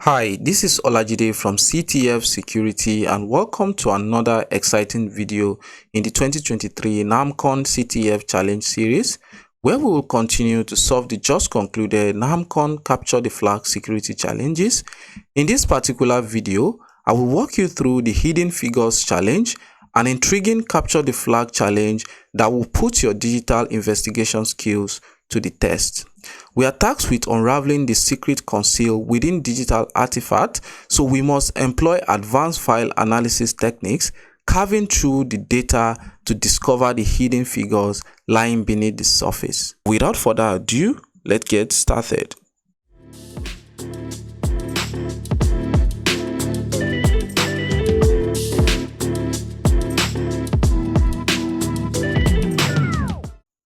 Hi, this is Olajide from CTF Security and welcome to another exciting video in the 2023 NahamCon CTF Challenge series, where we will continue to solve the just concluded NahamCon Capture the Flag security challenges. In this particular video, I will walk you through the Hidden Figures Challenge, an intriguing Capture the Flag challenge that will put your digital investigation skills to the test. We are tasked with unraveling the secret concealed within digital artifacts, so we must employ advanced file analysis techniques, carving through the data to discover the hidden figures lying beneath the surface. Without further ado, let's get started.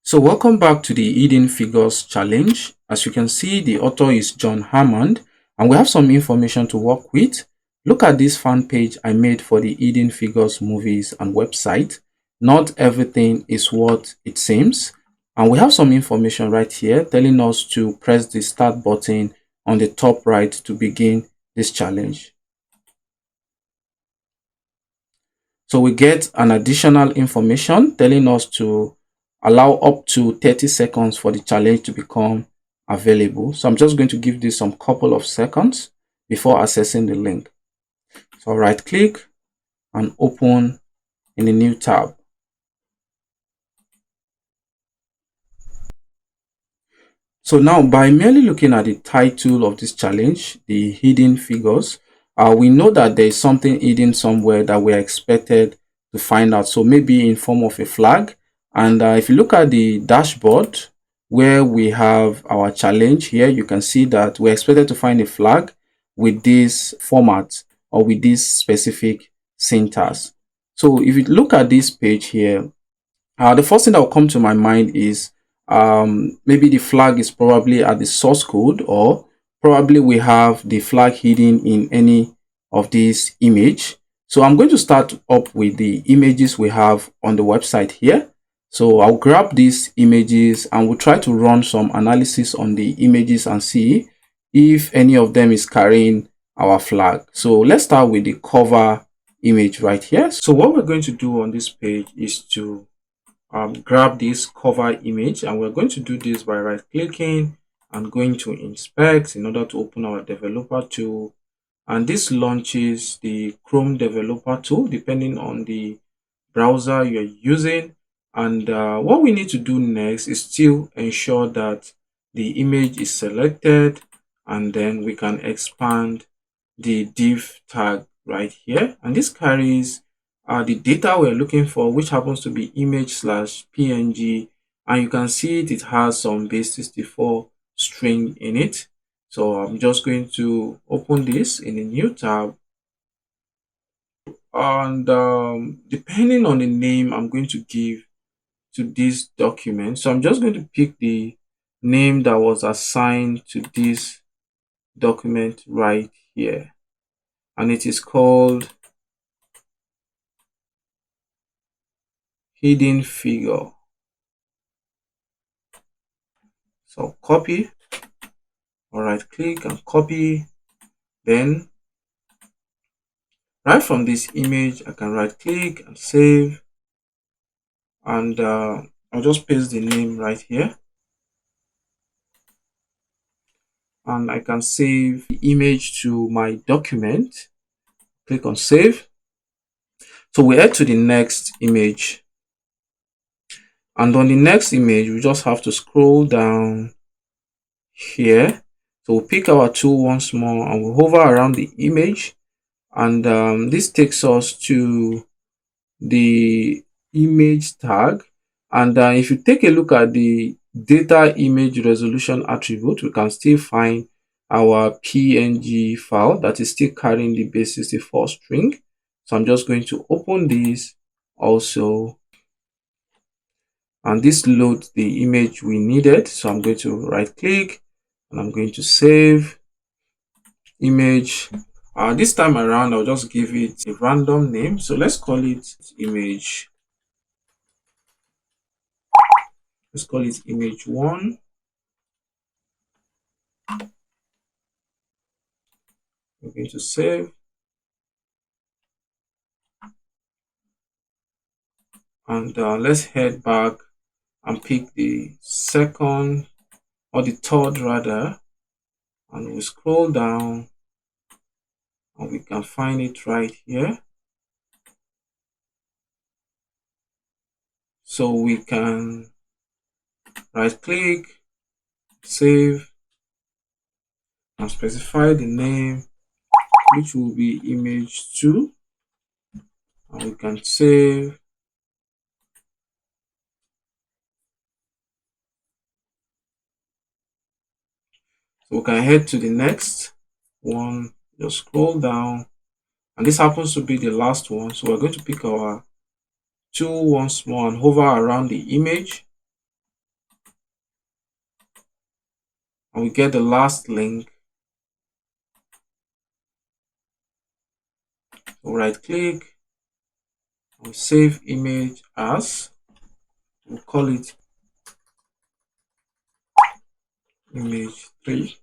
So welcome back to the Hidden Figures Challenge. As you can see, the author is John Hammond, and we have some information to work with. Look at this fan page I made for the Hidden Figures movies and website. Not everything is what it seems. And we have some information right here telling us to press the start button on the top right to begin this challenge. So we get an additional information telling us to allow up to 30 seconds for the challenge to become available. So I'm just going to give this some couple of seconds before accessing the link. So right click and open in a new tab. So now by merely looking at the title of this challenge, the hidden figures, we know that there is something hidden somewhere that we are expected to find out. So maybe in form of a flag. And if you look at the dashboard where we have our challenge here, you can see that we're expected to find a flag with this format or with this specific syntax. So if you look at this page here, the first thing that will come to my mind is maybe the flag is probably at the source code, or probably we have the flag hidden in any of these image. So I'm going to start up with the images we have on the website here. So I'll grab these images and we'll try to run some analysis on the images and see if any of them is carrying our flag. So let's start with the cover image right here. So what we're going to do on this page is to grab this cover image, and we're going to do this by right clicking and going to inspect in order to open our developer tool, and this launches the Chrome developer tool depending on the browser you're using. And what we need to do next is still ensure that the image is selected, and then we can expand the div tag right here, and this carries the data we're looking for, which happens to be image/png, and you can see it has some base64 string in it. So I'm just going to open this in a new tab, and depending on the name I'm going to give to this document, so I'm just going to pick the name that was assigned to this document right here, and it is called hidden figure. So copy, or right click and copy. Then right from this image I can right click and save, and I'll just paste the name right here, and I can save the image to my document. Click on save. So we head to the next image, and on the next image we just have to scroll down here. So we'll pick our tool once more and we'll hover around the image, and this takes us to the image tag. And if you take a look at the data image resolution attribute, we can still find our png file that is still carrying the base64 string. So I'm just going to open this also, and this loads the image we needed. So I'm going to right click and I'm going to save image. This time around I'll just give it a random name, so let's call it image. Let's call it image 1. We're going to save, and let's head back and pick the second or the third rather, and we scroll down and we can find it right here. So we can right click, save, and specify the name, which will be image 2, and we can save. So we can head to the next one, just scroll down, and this happens to be the last one. So we're going to pick our 2 once more and hover around the image, and we get the last link. So right click, and we save image as, we'll call it image 3.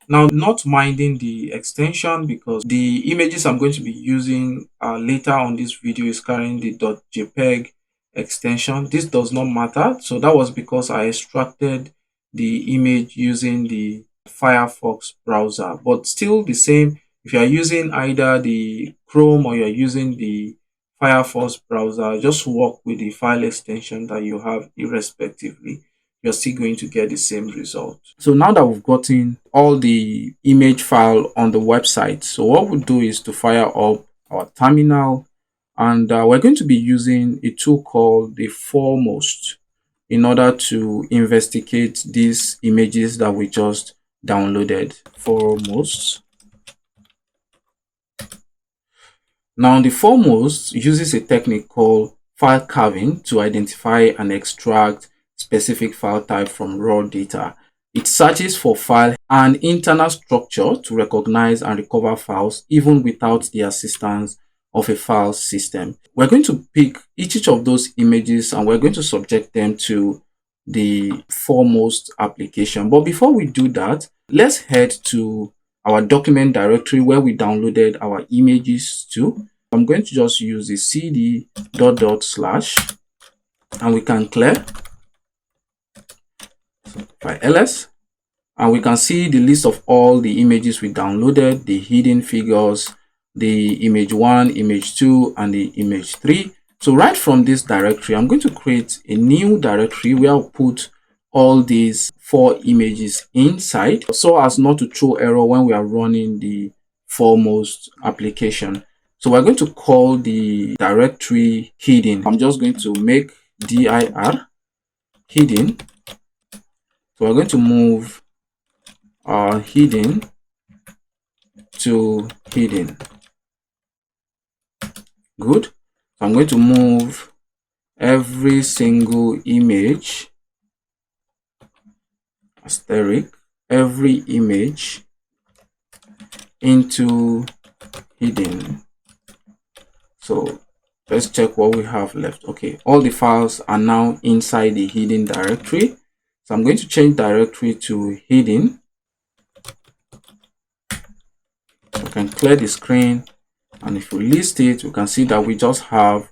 Now, not minding the extension because the images I'm going to be using later on this video is carrying the .jpeg extension. This does not matter. So that was because I extracted the image using the Firefox browser, but still the same. If you are using either the Chrome or you're using the Firefox browser, just work with the file extension that you have irrespectively. You're still going to get the same result. So now that we've gotten all the image file on the website, so what we'll do is to fire up our terminal, and we're going to be using a tool called the Foremost in order to investigate these images that we just downloaded. Foremost. Now, the Foremost uses a technique called file carving to identify and extract specific file type from raw data. It searches for file and internal structure to recognize and recover files even without the assistance of a file system. We're going to pick each of those images and we're going to subject them to the Foremost application. But before we do that, let's head to our document directory where we downloaded our images to. I'm going to just use the cd /, and we can clear by ls, and we can see the list of all the images we downloaded, the hidden figures, the image 1, image 2, and the image 3. So right from this directory, I'm going to create a new directory where I'll put all these 4 images inside so as not to throw error when we are running the Foremost application. So we're going to call the directory hidden. I'm just going to make dir hidden. So we're going to move our hidden to hidden. Good. So I'm going to move every single image, asterisk, every image into hidden. So let's check what we have left. Okay, all the files are now inside the hidden directory. So I'm going to change directory to hidden. We can clear the screen, and if we list it, we can see that we just have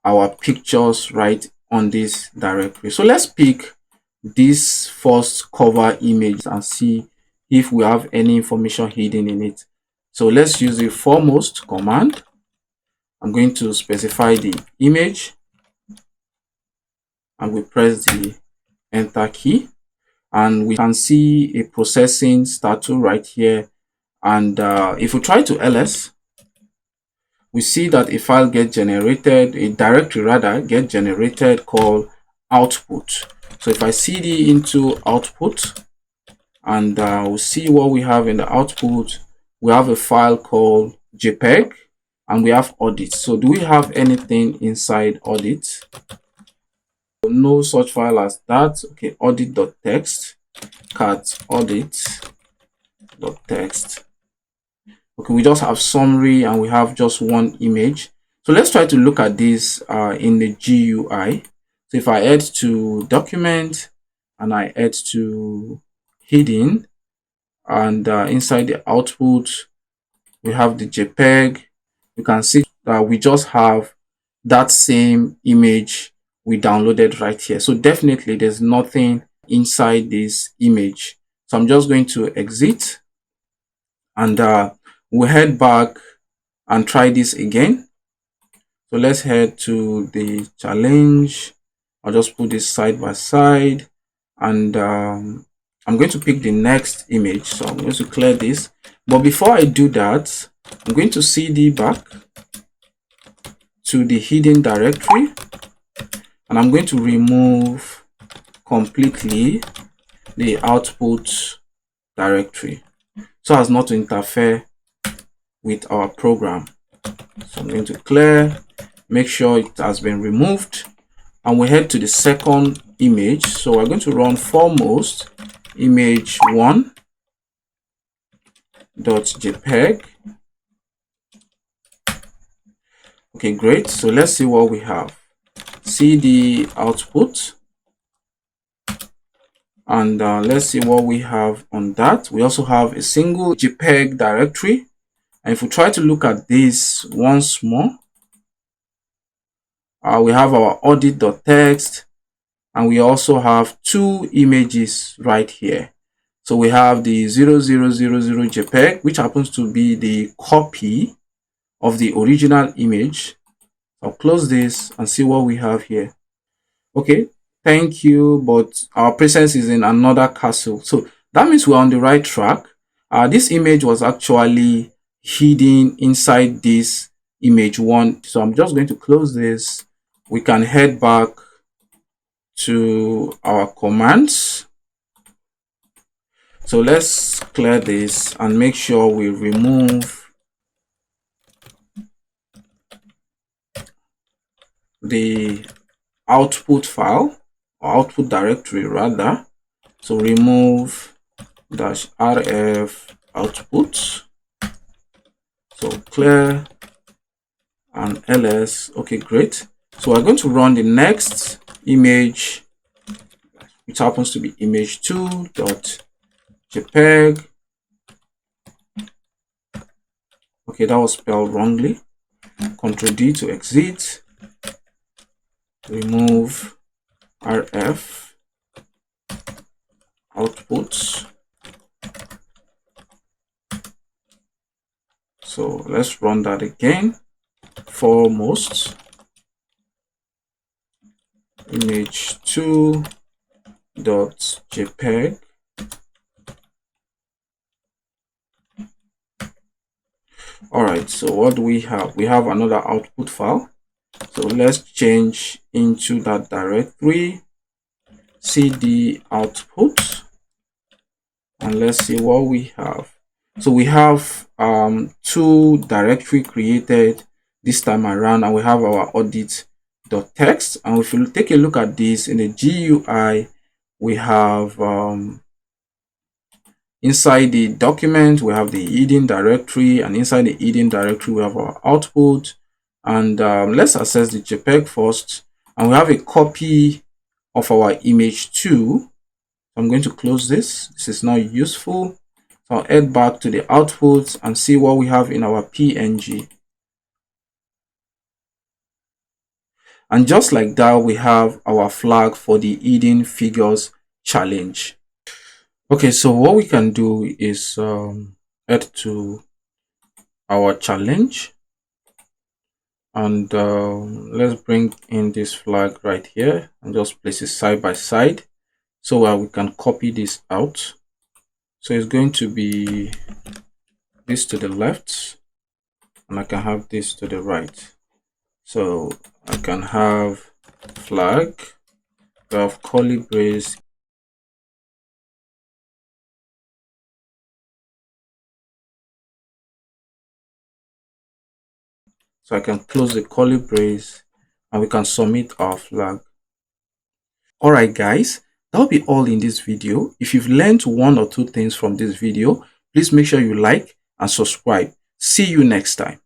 our pictures right on this directory. So let's pick this first cover image and see if we have any information hidden in it. So let's use the Foremost command. I'm going to specify the image and we press the enter key, and we can see a processing status right here. And if we try to ls, we see that a file gets generated, a directory rather get generated called output. So if I cd into output, and we'll see what we have in the output. We have a file called jpeg and we have audit. So do we have anything inside audit? No such file as that. Okay, audit.txt, cat audit.txt. Okay, we just have summary and we have just one image. So let's try to look at this in the GUI. So if I add to document and I add to hidden, and inside the output we have the JPEG. You can see that we just have that same image we downloaded right here. So definitely there's nothing inside this image. So I'm just going to exit, and we'll head back and try this again. So let's head to the challenge. I'll just put this side by side, and I'm going to pick the next image. So I'm going to clear this. But before I do that, I'm going to CD back to the hidden directory, and I'm going to remove completely the output directory so as not to interfere with our program. So I'm going to clear, make sure it has been removed, and we head to the second image. So we're going to run foremost image1.jpg. Okay, great. So let's see what we have. See the output, and let's see what we have on that. We also have a single JPEG directory, and if we try to look at this once more, we have our audit.txt, and we also have two images right here. So we have the 0000 JPEG, which happens to be the copy of the original image. I'll close this and see what we have here. Okay, thank you, but our presence is in another castle. So that means we're on the right track. This image was actually hidden inside this image one. So I'm just going to close this. We can head back to our commands. So let's clear this and make sure we remove the output file, or output directory rather. So remove -rf output. So clear and ls. Okay, great. So we're going to run the next image, which happens to be image2.jpg. Okay, that was spelled wrongly. Ctrl D to exit. Remove rf output. So let's run that again. Foremost image2.jpg. All right, so what do we have? We have another output file. So let's change into that directory, cd output, and let's see what we have. So we have two directory created this time around, and we have our audit.txt. And if you take a look at this in the GUI, we have inside the document we have the hidden directory, and inside the hidden directory we have our output. And let's access the JPEG first, and we have a copy of our image2. I'm going to close this. This is not useful. So I'll head back to the output and see what we have in our PNG. And just like that, we have our flag for the hidden figures challenge. Okay, so what we can do is head to our challenge, and let's bring in this flag right here and just place it side by side so we can copy this out. So it's going to be this to the left, and I can have this to the right. So I can have flag, we have curly brace, so I can close the curly brace, and we can submit our flag. Alright guys, that'll be all in this video. If you've learned one or two things from this video, please make sure you like and subscribe. See you next time.